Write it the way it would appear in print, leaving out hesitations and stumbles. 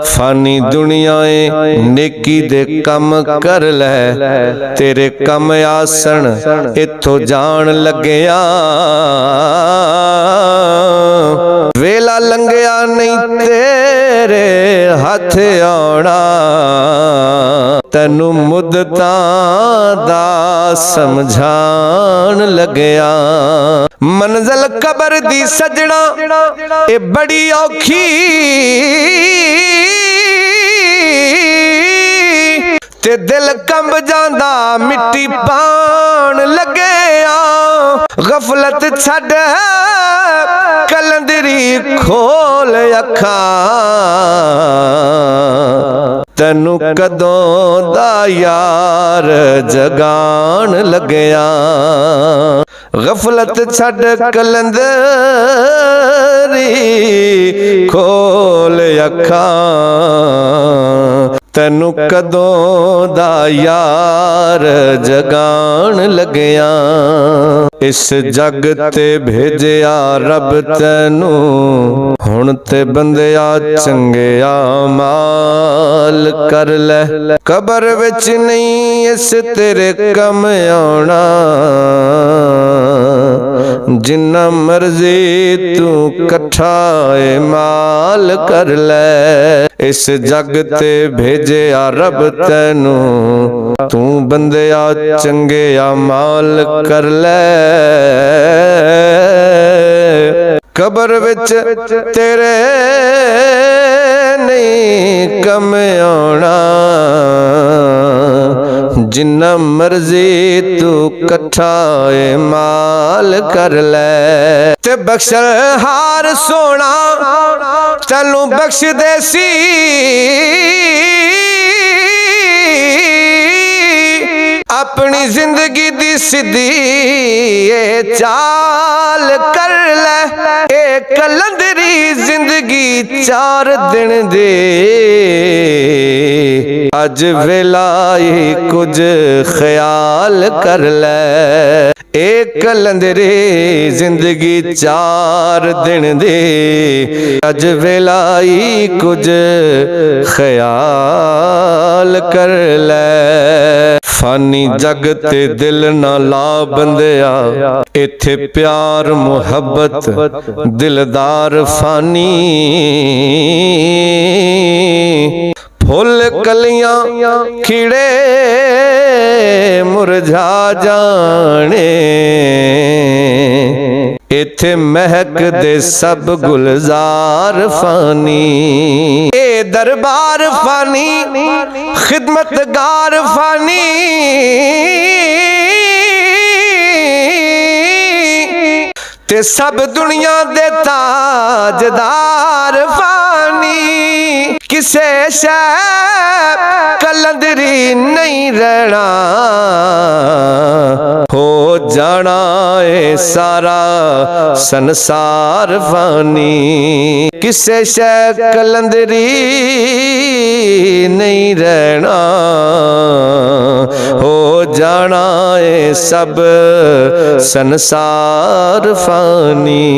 फानी दुनियाए नेकी दे कम कर लै, तेरे कम आसन इथों जान लग्या। वेला लंघिया नहीं तेरे हथ आना, तैनू मुद्दतां दा समझान लग्या। मंजिल कबर दी सजना ए बड़ी औखी, ते दिल कंब जांदा मिट्टी पान लग्या। गफलत छड़ कलंदरी खोल अखां, तैनू कदों दा यार जगान लग्या। गफलत छड़ कलंदरी खोल अखां, तैनू कदों दा यार जगान लग्या। इस जग ते भेजिया रब तैनू, हुण ते बंदिया चंगिया माल कर लै। कबर विच नहीं इस तेरे कम आना, जिन्ना मर्जी तू कट्ठा माल कर लै। इस जग ते भेजिया रब तैनू, तू बंदिया चंगिया माल कर लै। कबर विच तेरे नहीं कम आना, जिन्ना मर्जी तू कट्ठा माल कर लै। ते बख्शल हार सोना तैनू बख्श देसी, अपनी जिंदगी दी सीधी चाल कर लै। ए कलंदरी जिंदगी 4 दिन दे, अज वेला कुछ ख्याल कर लै। ए कलंदरी जिंदगी 4 दिन दे, अज वेला कुछ ख्याल कर लै। फानी जग ते दिल ना ला बंदिया, इत्थे प्यार मुहब्बत दिलदार फानी। फुल कलियां खिड़े मुरझा जाने, इत्थे महक दे सब गुलजार फानी। ए दरबार फानी खिदमतगार फानी, ते सब दुनिया दे ताजदार फानी। किसे शै कलंदरी नहीं रहना, हो जाना ए सारा संसार फानी। किसे शै कलंदरी नहीं रहना, हो जाना ए सब संसार फानी।